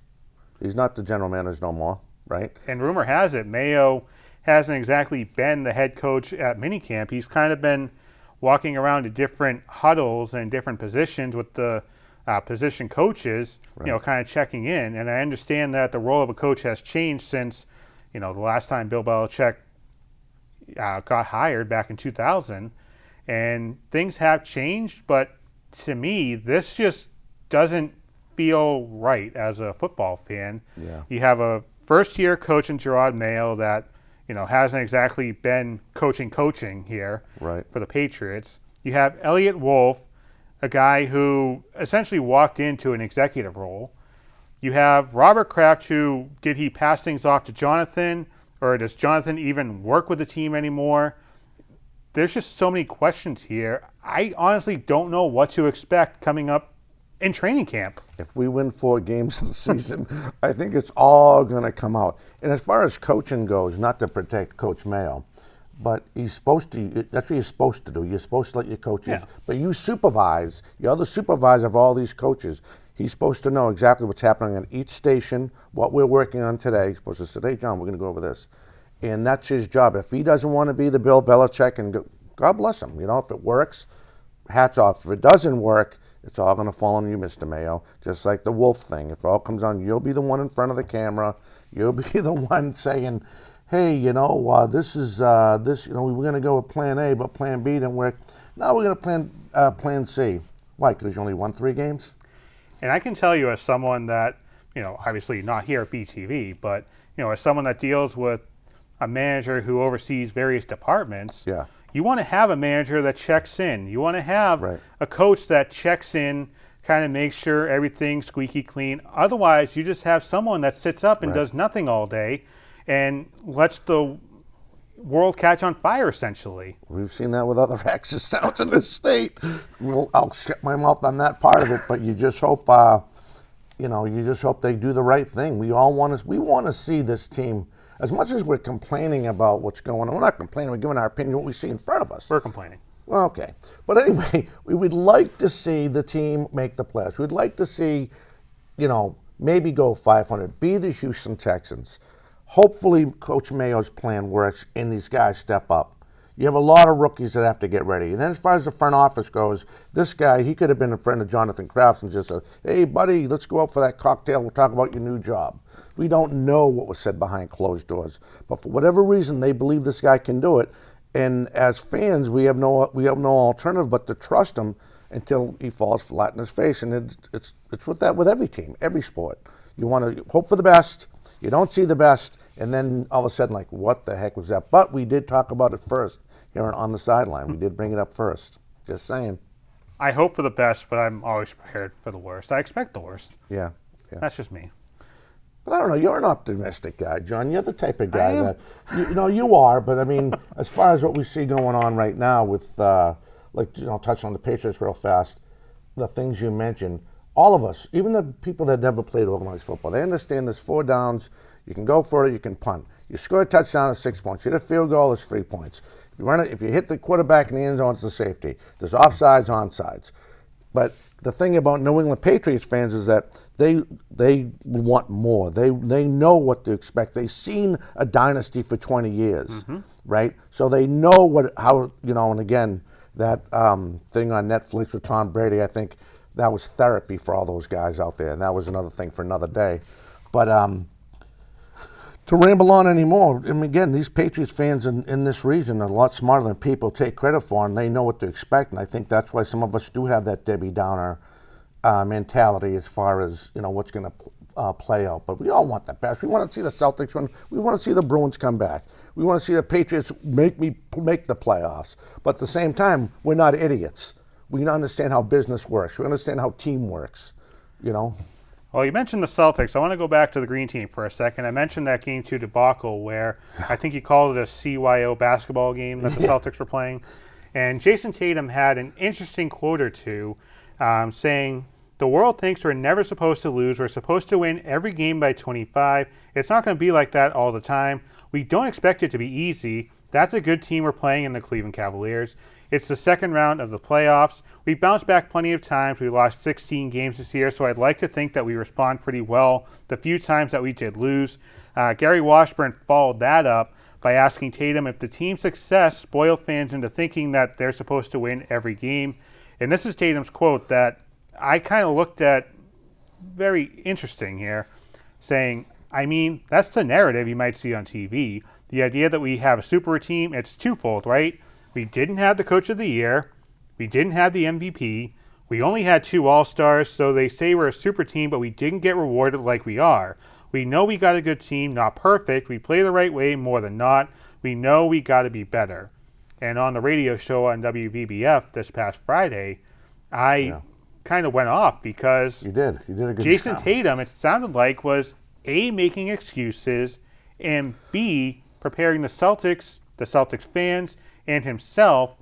He's not the general manager no more, right? And rumor has it, Mayo hasn't exactly been the head coach at minicamp. He's kind of been walking around to different huddles and different positions with the position coaches, right. Kind of checking in. And I understand that the role of a coach has changed since, the last time Bill Belichick got hired back in 2000. And things have changed, but to me, this just doesn't feel right as a football fan. Yeah. You have a first-year coach in Gerard Mayo that, hasn't exactly been coaching here right. for the Patriots. You have Elliott Wolf, a guy who essentially walked into an executive role. You have Robert Kraft, did he pass things off to Jonathan, or does Jonathan even work with the team anymore? There's just so many questions here. I honestly don't know what to expect coming up in training camp. If we win 4 games in the season, I think it's all going to come out. And as far as coaching goes, not to protect Coach Mayo, but he's supposed to, that's what you're supposed to do. You're supposed to let your coaches, yeah. But you supervise, you're the supervisor of all these coaches. He's supposed to know exactly what's happening on each station, what we're working on today. He's supposed to say, hey, John, we're going to go over this. And that's his job. If he doesn't want to be the Bill Belichick, and God bless him, if it works, hats off. If it doesn't work, it's all going to fall on you, Mr. Mayo. Just like the Wolf thing. If it all comes on, you'll be the one in front of the camera. You'll be the one saying, hey, this is, we were going to go with plan A, but plan B didn't work. Now we're going to plan C. Why? Because you only won 3 games? And I can tell you as someone that, obviously not here at BTV, but, as someone that deals with a manager who oversees various departments, yeah. You want to have a manager that checks in. You want to have right. a coach that checks in, kind of makes sure everything's squeaky clean. Otherwise, you just have someone that sits up and right. does nothing all day and lets the world catch on fire, essentially. We've seen that with other access towns in this state. I'll shut my mouth on that part of it, but you just hope, you just hope they do the right thing. We want to see this team. As much as we're complaining about what's going on, we're not complaining, we're giving our opinion what we see in front of us. We're complaining. Well, okay. But anyway, we would like to see the team make the playoffs. We'd like to see, maybe go 500, be the Houston Texans. Hopefully Coach Mayo's plan works and these guys step up. You have a lot of rookies that have to get ready. And then as far as the front office goes, this guy, he could have been a friend of Jonathan Kraft and just said, hey, buddy, let's go out for that cocktail. We'll talk about your new job. We don't know what was said behind closed doors. But for whatever reason, they believe this guy can do it. And as fans, we have no alternative but to trust him until he falls flat in his face. And it's with every team, every sport. You want to hope for the best. You don't see the best, and then all of a sudden, like, what the heck was that? But we did talk about it first here on the sideline. We did bring it up first. Just saying. I hope for the best, but I'm always prepared for the worst. I expect the worst. Yeah. That's just me. But I don't know. You're an optimistic guy, John. You're the type of I guy am. that you are. But I mean, as far as what we see going on right now with, touching on the Patriots real fast, the things you mentioned, all of us, even the people that never played organized football, they understand there's 4 downs. You can go for it. You can punt. You score a touchdown, it's 6 points. You hit a field goal, it's 3 points. If you run it, if you hit the quarterback in the end zone, it's a safety. There's offsides, onsides. But the thing about New England Patriots fans is that they want more. They know what to expect. They've seen a dynasty for 20 years, right? So they know how and again, that thing on Netflix with Tom Brady, I think that was therapy for all those guys out there, and that was another thing for another day. But to ramble on anymore, I mean, again, these Patriots fans in this region are a lot smarter than people take credit for, and they know what to expect, and I think that's why some of us do have that Debbie Downer mentality as far as what's going to play out. But we all want the best. We want to see the Celtics win. We want to see the Bruins come back. We want to see the Patriots make the playoffs. But at the same time, we're not idiots. We understand how business works. We understand how team works. Well, you mentioned the Celtics. I want to go back to the green team for a second. I mentioned that Game 2 debacle where I think you called it a CYO basketball game that the Celtics were playing. And Jason Tatum had an interesting quote or two saying, "The world thinks we're never supposed to lose. We're supposed to win every game by 25. It's not going to be like that all the time. We don't expect it to be easy. That's a good team we're playing in the Cleveland Cavaliers. It's the second round of the playoffs. We bounced back plenty of times. We lost 16 games this year, so I'd like to think that we respond pretty well the few times that we did lose." Gary Washburn followed that up by asking Tatum if the team's success spoiled fans into thinking that they're supposed to win every game. And this is Tatum's quote that I kind of looked at very interesting here, saying, "I mean, that's the narrative you might see on TV. The idea that we have a super team, it's twofold, right? We didn't have the coach of the year. We didn't have the MVP. We only had 2 All-Stars, so they say we're a super team, but we didn't get rewarded like we are. We know we got a good team, not perfect. We play the right way more than not. We know we got to be better." And on the radio show on WVBF this past Friday, I kind of went off because You did a good Jason job. Tatum, it sounded like, was A, making excuses, and B, preparing the Celtics fans, and himself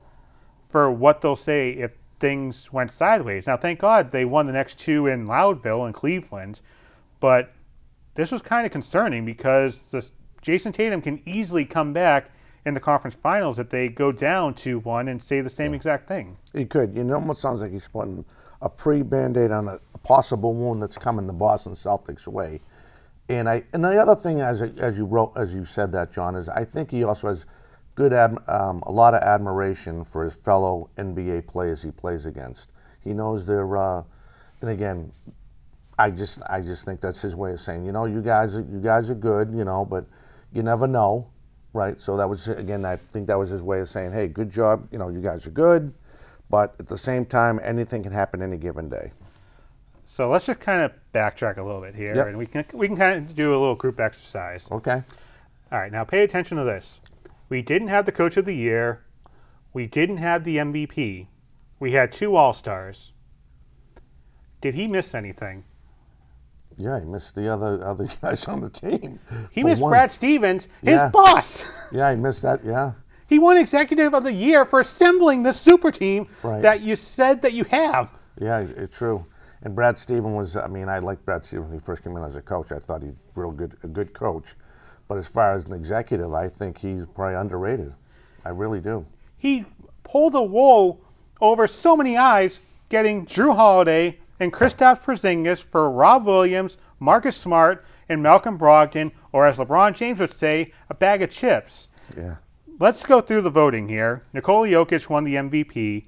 for what they'll say if things went sideways. Now, thank God they won the next 2 in Loudville and Cleveland, but this was kind of concerning because Jason Tatum can easily come back in the conference finals if they go down 2-1 and say the same exact thing. He could. It almost sounds like he's putting a pre-Band-Aid on a possible wound that's coming the Boston Celtics way. And the other thing, as you said that, John, is I think he also has a lot of admiration for his fellow NBA players he plays against. He knows they're, and again, I just think that's his way of saying, you guys are good, but you never know, right? So that was, again, I think that was his way of saying, hey, good job, you guys are good, but at the same time, anything can happen any given day. So let's just kind of backtrack a little bit here, Yep. and we can kind of do a little group exercise. Okay. All right, now pay attention to this. We didn't have the coach of the year. We didn't have the MVP. We had 2 All-Stars. Did he miss anything? Yeah, he missed the other guys on the team. He For missed one. Brad Stevens, his Yeah. boss. Yeah, he missed that, yeah. He won Executive of the Year for assembling the super team Right. that you said that you have. Yeah, it's true. And Brad Stevens was, I liked Brad Stevens when he first came in as a coach. I thought he's a good coach. But as far as an executive, I think he's probably underrated. I really do. He pulled the wool over so many eyes, getting Drew Holiday and Kristaps Porzingis for Rob Williams, Marcus Smart, and Malcolm Brogdon, or as LeBron James would say, a bag of chips. Yeah. Let's go through the voting here. Nikola Jokic won the MVP,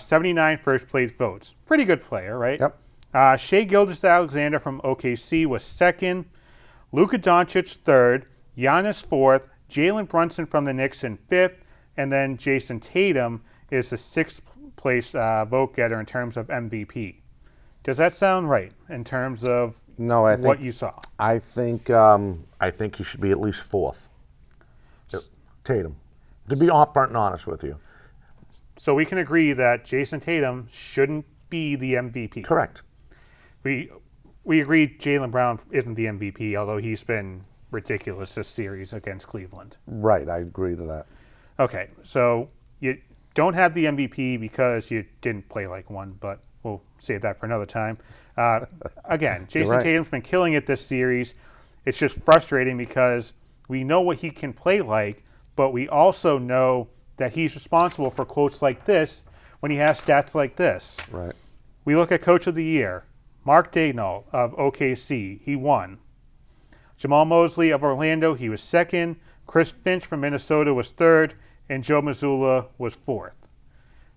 79 first-place votes. Pretty good player, right? Yep. Shai Gilgeous-Alexander from OKC was second. Luka Doncic third. Giannis fourth. Jalen Brunson from the Knicks in fifth. And then Jason Tatum is the sixth-place vote getter in terms of MVP. Does that sound right in terms of what you saw? I think he should be at least fourth. Tatum. To be upfront and honest with you. So we can agree that Jason Tatum shouldn't be the MVP. Correct. we agree Jaylen Brown isn't the MVP, although he's been ridiculous this series against Cleveland. Right, I agree to that. Okay, so you don't have the MVP because you didn't play like one, but we'll save that for another time. Again, Jason Tatum's been killing it this series. It's just frustrating because we know what he can play like, but we also know that he's responsible for quotes like this when he has stats like this. Right. We look at Coach of the Year. Mark Daigneault of OKC, he won. Jamal Mosley of Orlando, he was second. Chris Finch from Minnesota was third. And Joe Mazzulla was fourth.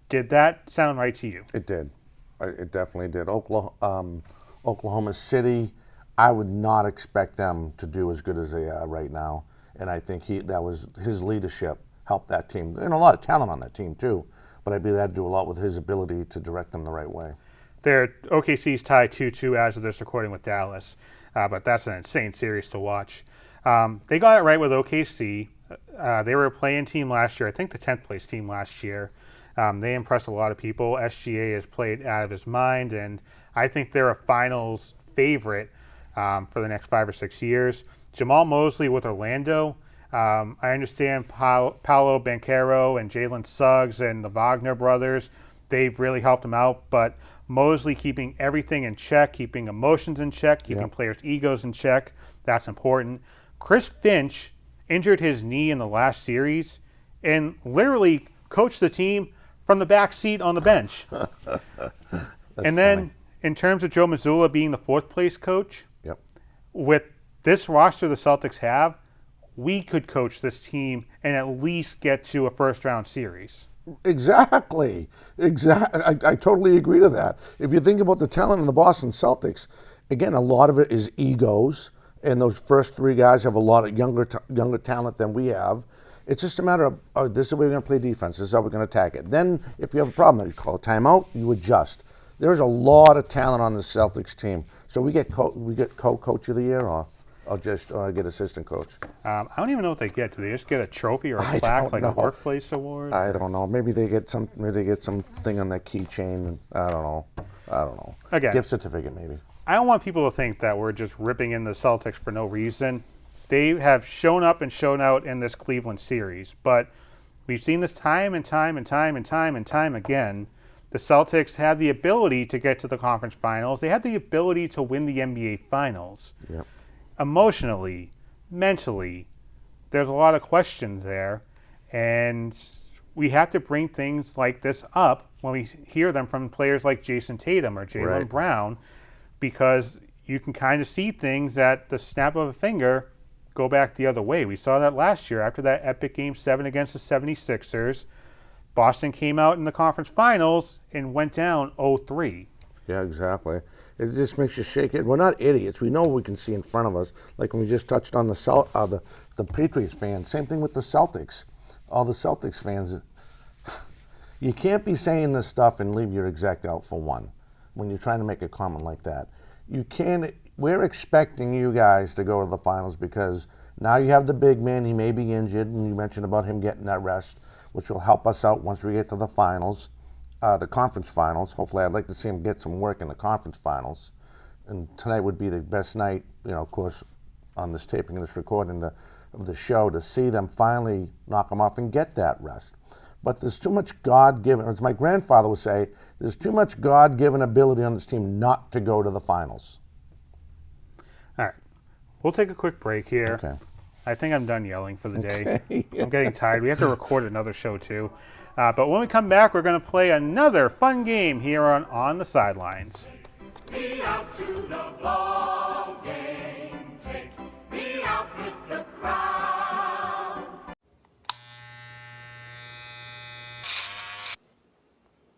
Did that sound right to you? It did. It definitely did. Oklahoma City, I would not expect them to do as good as they are right now. And I think that was his leadership helped that team. And a lot of talent on that team too. But I believe that had to do a lot with his ability to direct them the right way. OKC's tied 2-2 as of this recording with Dallas. But that's an insane series to watch. They got it right with OKC. They were a play-in team last year. I think the 10th place team last year. They impressed a lot of people. SGA has played out of his mind, and I think they're a finals favorite for the next 5 or 6 years. Jamal Mosley with Orlando. I understand Paolo Banchero and Jalen Suggs and the Wagner brothers. They've really helped him out, but Mosley keeping everything in check, keeping emotions in check, keeping players' egos in check. That's important. Chris Finch injured his knee in the last series and literally coached the team from the back seat on the bench. And then funny. In terms of Joe Mazzulla being the fourth place coach, Yep. with this roster the Celtics have, we could coach this team and at least get to a first round series. Exactly. I totally agree to that. If you think about the talent in the Boston Celtics, again, a lot of it is egos, and those first three guys have a lot of younger talent than we have. It's just a matter of, oh, this is the way we're going to play defense. This is how we're going to attack it. Then, if you have a problem, you call a timeout, you adjust. There's a lot of talent on the Celtics team. So we get co-coach of the year, or get assistant coach. I don't even know what they get. Do they just get a trophy or a plaque, like a workplace award? I don't know. Maybe they get something on that keychain. I don't know. Again, gift certificate maybe. I don't want people to think that we're just ripping in the Celtics for no reason. They have shown up and shown out in this Cleveland series, but we've seen this time and time again. The Celtics had the ability to get to the conference finals. They had the ability to win the NBA finals. Yep. Emotionally, mentally, there's a lot of questions there, and we have to bring things like this up when we hear them from players like Jason Tatum or Jaylen Brown, because you can kind of see things at the snap of a finger go back the other way. We saw that last year after that epic Game 7 against the 76ers. Boston came out in the conference finals and went down 0-3. Yeah, exactly. It just makes you shake it. We're not idiots. We know what we can see in front of us. Like when we just touched on the Patriots fans. Same thing with the Celtics. All the Celtics fans. You can't be saying this stuff and leave your exec out for one when you're trying to make a comment like that. You can't. We're expecting you guys to go to the finals because now you have the big man. He may be injured, and you mentioned about him getting that rest, which will help us out once we get to the finals, the conference finals. Hopefully, I'd like to see him get some work in the conference finals. And tonight would be the best night, of course, on this taping and this recording of the show to see them finally knock him off and get that rest. But there's too much God-given, as my grandfather would say, there's too much God-given ability on this team not to go to the finals. All right. We'll take a quick break here. Okay. I think I'm done yelling for the day. I'm getting tired. We have to record another show, too. But when we come back, we're going to play another fun game here on the Sidelines. Me out to the ball game. Take me out with the crowd.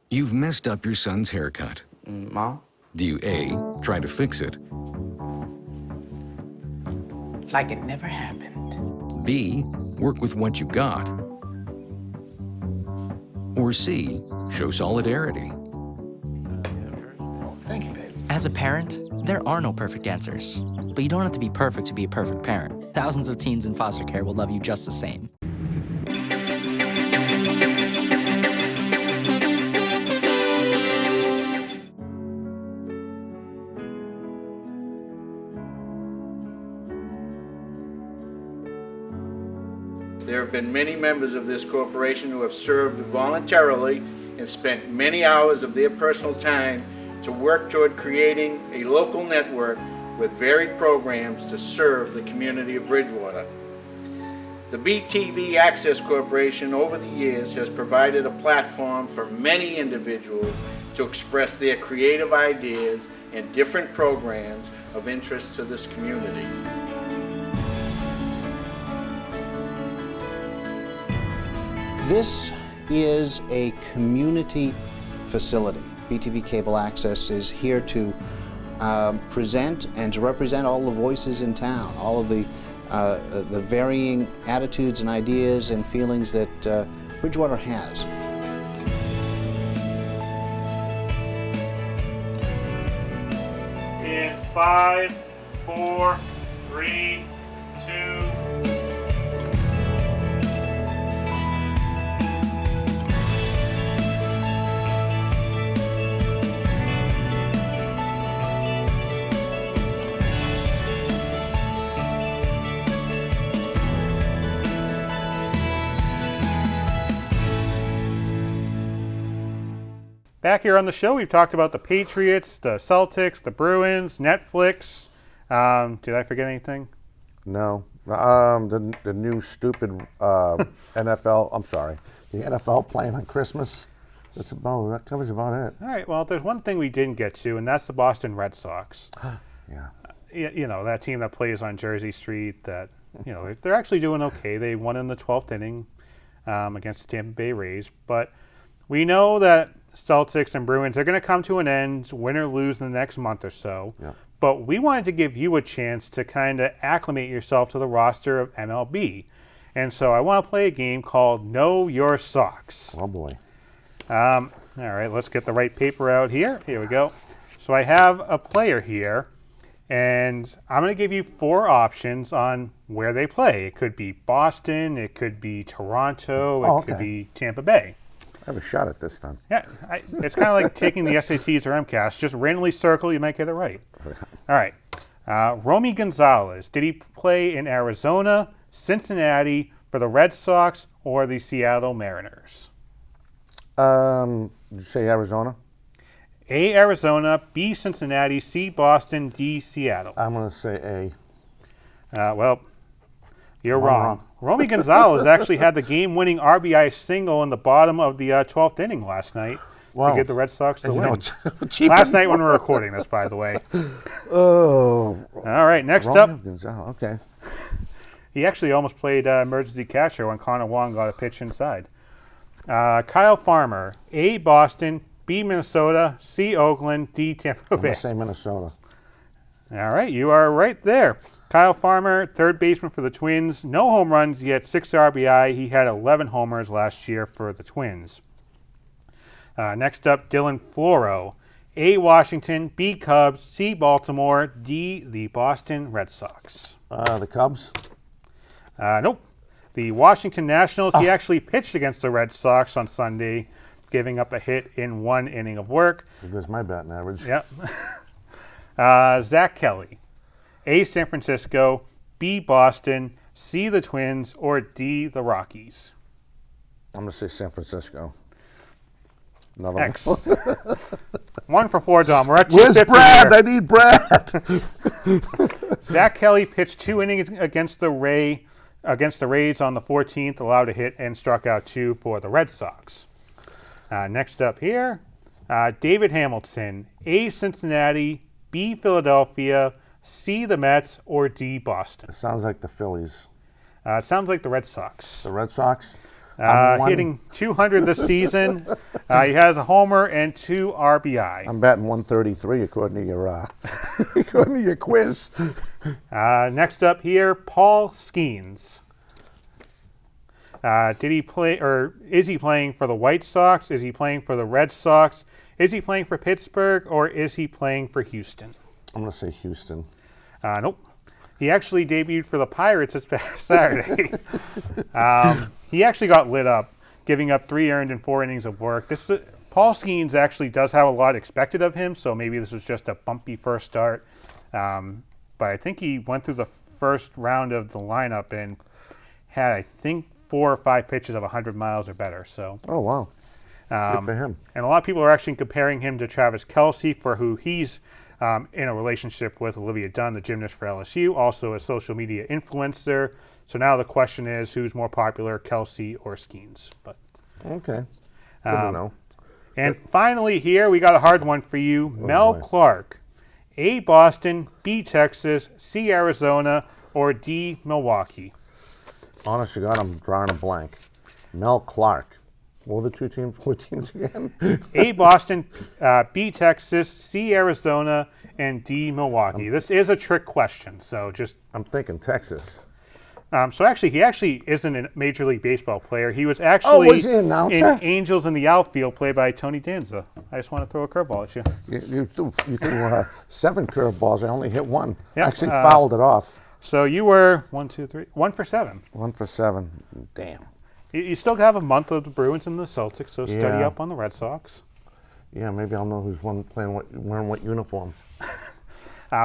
You've messed up your son's haircut. Mom? Do you A, try to fix it? Like it never happened. B, work with what you got? Or C, show solidarity? Thank you, babe. As a parent, there are no perfect answers. But you don't have to be perfect to be a perfect parent. Thousands of teens in foster care will love you just the same. There have been many members of this corporation who have served voluntarily and spent many hours of their personal time to work toward creating a local network with varied programs to serve the community of Bridgewater. The BTV Access Corporation over the years has provided a platform for many individuals to express their creative ideas and different programs of interest to this community. This is a community facility. BTV Cable Access is here to present and to represent all the voices in town, all of the varying attitudes and ideas and feelings that Bridgewater has. In 5, 4, 3, 2. Back here on the show, we've talked about the Patriots, the Celtics, the Bruins, Netflix. Did I forget anything? No. The new stupid NFL, I'm sorry, the NFL playing on Christmas. That covers about it. All right, well, there's one thing we didn't get to, and that's the Boston Red Sox. Yeah. You know, that team that plays on Jersey Street, that, you know, they're actually doing okay. They won in the 12th inning against the Tampa Bay Rays. But we know that Celtics and Bruins are going to come to an end, win or lose in the next month or so. Yeah. But we wanted to give you a chance to kind of acclimate yourself to the roster of MLB. And so I want to play a game called Know Your Sox. Oh, boy. All right, let's get the right paper out here. Here we go. So I have a player here, and I'm going to give you 4 options on where they play. It could be Boston, it could be Toronto, it could be Tampa Bay. I have a shot at this then. Yeah, it's kind of like taking the SATs or MCAS. Just randomly circle, you might get it right. All right. Romy Gonzalez, did he play in Arizona, Cincinnati, for the Red Sox, or the Seattle Mariners? Did you say Arizona? A, Arizona, B, Cincinnati, C, Boston, D, Seattle. I'm going to say A. Well, you're wrong. Romy Gonzalez actually had the game-winning RBI single in the bottom of the 12th inning last night to give the Red Sox the win. Last night when we were recording this, by the way. Oh. All right, next Romy up. Gonzalez, okay. He actually almost played emergency catcher when Connor Wong got a pitch inside. Kyle Farmer, A, Boston, B, Minnesota, C, Oakland, D, Tampa Bay. I'm going to say Minnesota. All right, you are right there. Kyle Farmer, third baseman for the Twins. No home runs, yet 6 RBI. He had 11 homers last year for the Twins. Next up, Dylan Floro. A, Washington, B, Cubs, C, Baltimore, D, the Boston Red Sox. The Cubs? Nope. The Washington Nationals. He actually pitched against the Red Sox on Sunday, giving up a hit in 1 inning of work. There goes my batting average. Yep. Zach Kelly. A, San Francisco, B, Boston, C, the Twins, or D, the Rockies. I'm going to say San Francisco. Another X. one. 1 for 4, Dom. We're at Where's 250 Brad? here. I need Brad. Zach Kelly pitched 2 innings against the Rays on the 14th, allowed a hit and struck out 2 for the Red Sox. Next up here, David Hamilton. A, Cincinnati, B, Philadelphia, C, the Mets, or D, Boston. It sounds like the Phillies. It sounds like the Red Sox. The Red Sox? Hitting 200 this season. He has a homer and 2 RBI. I'm batting 133 according to your according to your quiz. Next up here, Paul Skeens. Did he play, or is he playing for the White Sox? Is he playing for the Red Sox? Is he playing for Pittsburgh, or is he playing for Houston? I'm going to say Houston. Nope. He actually debuted for the Pirates this past Saturday. He actually got lit up, giving up 3 earned and 4 innings of work. Paul Skeens actually does have a lot expected of him, so maybe this was just a bumpy first start. But I think he went through the first round of the lineup and had, I think, 4 or 5 pitches of 100 miles or better. So. Oh, wow. Good for him. And a lot of people are actually comparing him to Travis Kelce, for who he's in a relationship with, Olivia Dunn, the gymnast for LSU, also a social media influencer. So now the question is, who's more popular, Kelce or Skeens? But okay. Good to know. And finally here, we got a hard one for you. Mel Clark. A, Boston, B, Texas, C, Arizona, or D, Milwaukee? Honest to God, I'm drawing a blank. Mel Clark. What were the two teams again? A, Boston, B, Texas, C, Arizona, and D, Milwaukee. This is a trick question, so just... I'm thinking Texas. So actually, he actually isn't a Major League Baseball player. He was actually was he an announcer? in Angels in the Outfield, played by Tony Danza. I just want to throw a curveball at you. You threw 7 curveballs. I only hit 1. Yep, I actually fouled it off. So you were 1 for 7. 1 for 7. Damn. You still have a month of the Bruins and the Celtics, so study Yeah. up on the Red Sox. Yeah, maybe I'll know who's wearing what uniform.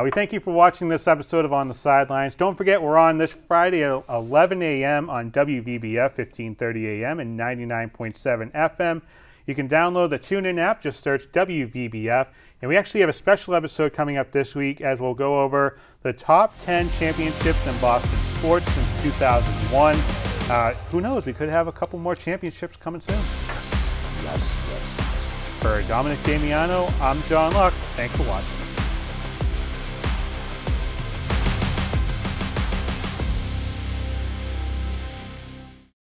We thank you for watching this episode of On the Sidelines. Don't forget, we're on this Friday at 11 a.m. on WVBF, 1530 a.m. and 99.7 FM. You can download the TuneIn app. Just search WVBF. And we actually have a special episode coming up this week, as we'll go over the top 10 championships in Boston sports since 2001. Who knows? We could have a couple more championships coming soon. Yes. For Dominic Damiano, I'm John Luck. Thanks for watching.